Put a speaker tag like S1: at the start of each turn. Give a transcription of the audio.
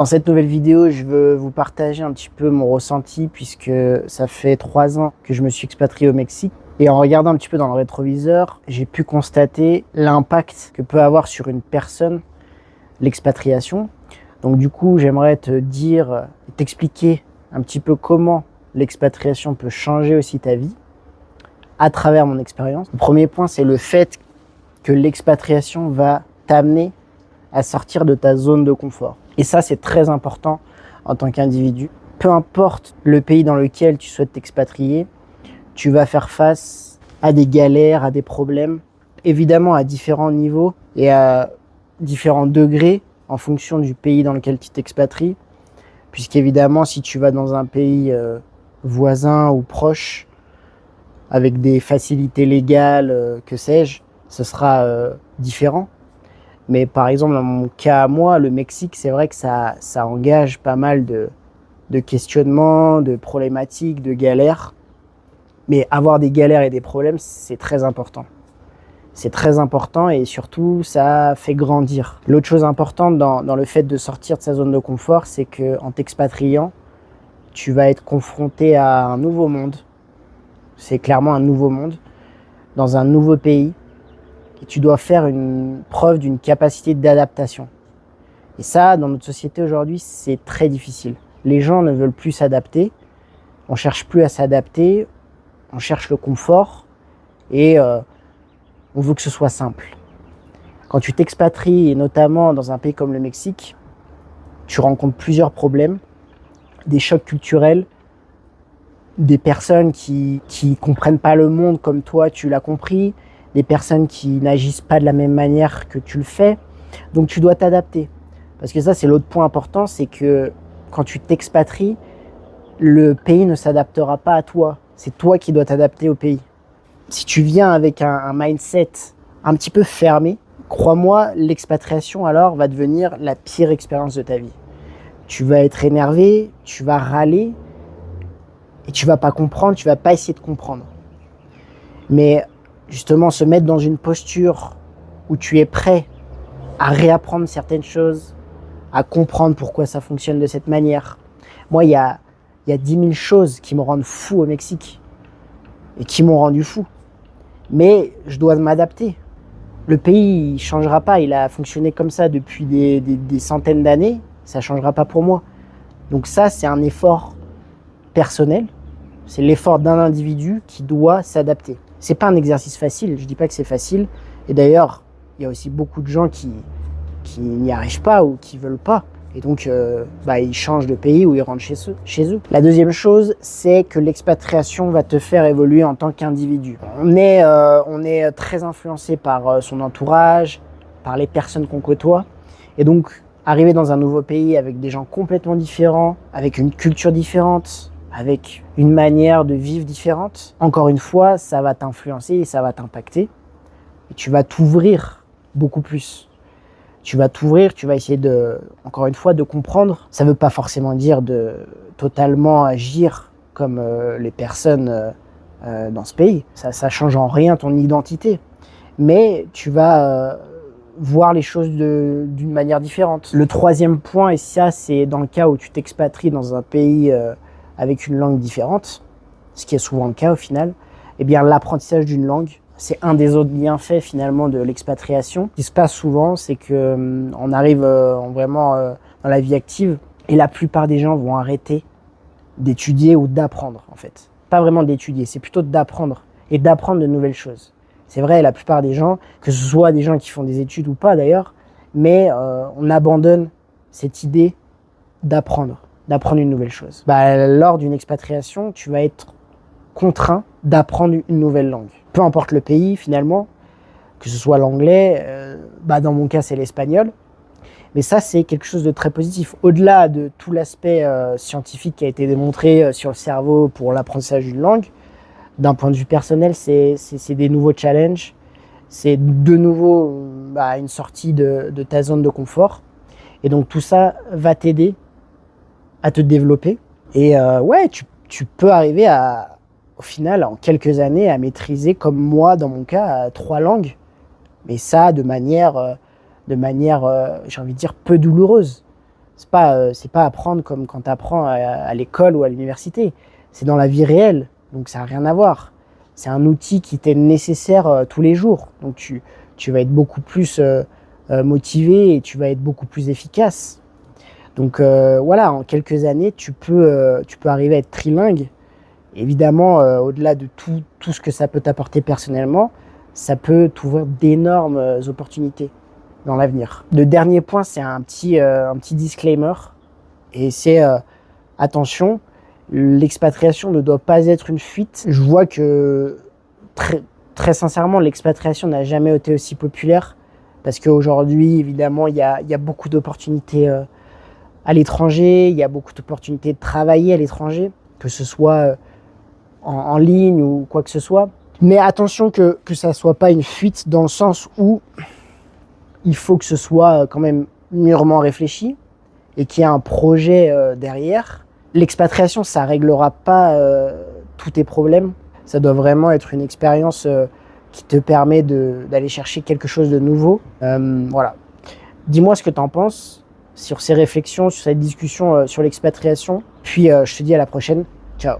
S1: Dans cette nouvelle vidéo, je veux vous partager un petit peu mon ressenti puisque ça fait 3 ans que je me suis expatrié au Mexique. Et en regardant un petit peu dans le rétroviseur, j'ai pu constater l'impact que peut avoir sur une personne l'expatriation. Donc du coup, j'aimerais t'expliquer un petit peu comment l'expatriation peut changer aussi ta vie à travers mon expérience. Le premier point, c'est le fait que l'expatriation va t'amener à sortir de ta zone de confort. Et ça, c'est très important en tant qu'individu. Peu importe le pays dans lequel tu souhaites t'expatrier, tu vas faire face à des galères, à des problèmes, évidemment à différents niveaux et à différents degrés en fonction du pays dans lequel tu t'expatries. Puisqu'évidemment, si tu vas dans un pays voisin ou proche, avec des facilités légales, que sais-je, ce sera différent. Mais par exemple, dans mon cas à moi, le Mexique, c'est vrai que ça engage pas mal de questionnements, de problématiques, de galères. Mais avoir des galères et des problèmes, c'est très important. C'est très important et surtout, ça fait grandir. L'autre chose importante dans le fait de sortir de sa zone de confort, c'est qu'en t'expatriant, tu vas être confronté à un nouveau monde. C'est clairement un nouveau monde, dans un nouveau pays. Et tu dois faire une preuve d'une capacité d'adaptation. Et ça, dans notre société aujourd'hui, c'est très difficile. Les gens ne veulent plus s'adapter, on cherche plus à s'adapter, on cherche le confort et on veut que ce soit simple. Quand tu t'expatries, et notamment dans un pays comme le Mexique, tu rencontres plusieurs problèmes, des chocs culturels, des personnes qui comprennent pas le monde comme toi tu l'as compris, des personnes qui n'agissent pas de la même manière que tu le fais. Donc tu dois t'adapter. Parce que ça, c'est l'autre point important, c'est que quand tu t'expatries, le pays ne s'adaptera pas à toi. C'est toi qui dois t'adapter au pays. Si tu viens avec un mindset un petit peu fermé, crois-moi, l'expatriation alors va devenir la pire expérience de ta vie. Tu vas être énervé, tu vas râler et tu vas pas comprendre, tu vas pas essayer de comprendre. Mais justement, se mettre dans une posture où tu es prêt à réapprendre certaines choses, à comprendre pourquoi ça fonctionne de cette manière. Moi, il y a 10 000 choses qui me rendent fou au Mexique et qui m'ont rendu fou. Mais je dois m'adapter. Le pays ne changera pas, il a fonctionné comme ça depuis des centaines d'années, ça ne changera pas pour moi. Donc ça, c'est un effort personnel, c'est l'effort d'un individu qui doit s'adapter. C'est pas un exercice facile, je dis pas que c'est facile. Et d'ailleurs, il y a aussi beaucoup de gens qui n'y arrivent pas ou qui veulent pas. Et donc, ils changent de pays ou ils rentrent chez eux. La deuxième chose, c'est que l'expatriation va te faire évoluer en tant qu'individu. On est très influencé par son entourage, par les personnes qu'on côtoie. Et donc, arriver dans un nouveau pays avec des gens complètement différents, avec une culture différente, avec une manière de vivre différente, encore une fois, ça va t'influencer et ça va t'impacter. Et tu vas t'ouvrir beaucoup plus. Tu vas t'ouvrir, tu vas essayer encore une fois, de comprendre. Ça ne veut pas forcément dire de totalement agir comme les personnes dans ce pays. Ça change en rien ton identité. Mais tu vas voir les choses d'une manière différente. Le troisième point, et ça, c'est dans le cas où tu t'expatries dans un pays avec une langue différente, ce qui est souvent le cas au final, eh bien l'apprentissage d'une langue, c'est un des autres bienfaits finalement de l'expatriation. Ce qui se passe souvent, c'est qu'on arrive vraiment dans la vie active et la plupart des gens vont arrêter d'étudier ou d'apprendre en fait. Pas vraiment d'étudier, c'est plutôt d'apprendre et d'apprendre de nouvelles choses. C'est vrai, la plupart des gens, que ce soit des gens qui font des études ou pas d'ailleurs, mais on abandonne cette idée d'apprendre une nouvelle chose. Lors d'une expatriation, tu vas être contraint d'apprendre une nouvelle langue. Peu importe le pays finalement, que ce soit l'anglais, dans mon cas c'est l'espagnol, mais ça c'est quelque chose de très positif. Au-delà de tout l'aspect scientifique qui a été démontré sur le cerveau pour l'apprentissage d'une langue, d'un point de vue personnel, c'est des nouveaux challenges, c'est de nouveau une sortie de ta zone de confort. Et donc tout ça va t'aider à te développer. Et tu peux arriver au final, en quelques années, à maîtriser, comme moi dans mon cas, 3 langues. Mais ça de manière, j'ai envie de dire, peu douloureuse. C'est pas apprendre comme quand tu apprends à l'école ou à l'université. C'est dans la vie réelle, donc ça n'a rien à voir. C'est un outil qui t'est nécessaire tous les jours. Donc tu vas être beaucoup plus motivé et tu vas être beaucoup plus efficace. Donc voilà, en quelques années, tu peux arriver à être trilingue. Évidemment, au-delà de tout ce que ça peut t'apporter personnellement, ça peut t'ouvrir d'énormes opportunités dans l'avenir. Le dernier point, c'est un petit disclaimer. Et c'est attention, l'expatriation ne doit pas être une fuite. Je vois que très sincèrement, l'expatriation n'a jamais été aussi populaire. Parce qu'aujourd'hui, évidemment, il y a beaucoup d'opportunités à l'étranger, il y a beaucoup d'opportunités de travailler à l'étranger, que ce soit en ligne ou quoi que ce soit. Mais attention que ça ne soit pas une fuite dans le sens où il faut que ce soit quand même mûrement réfléchi et qu'il y ait un projet derrière. L'expatriation, ça ne réglera pas tous tes problèmes. Ça doit vraiment être une expérience qui te permet d'aller chercher quelque chose de nouveau. Voilà. Dis-moi ce que tu en penses sur ces réflexions, sur cette discussion sur l'expatriation. Puis je te dis à la prochaine. Ciao.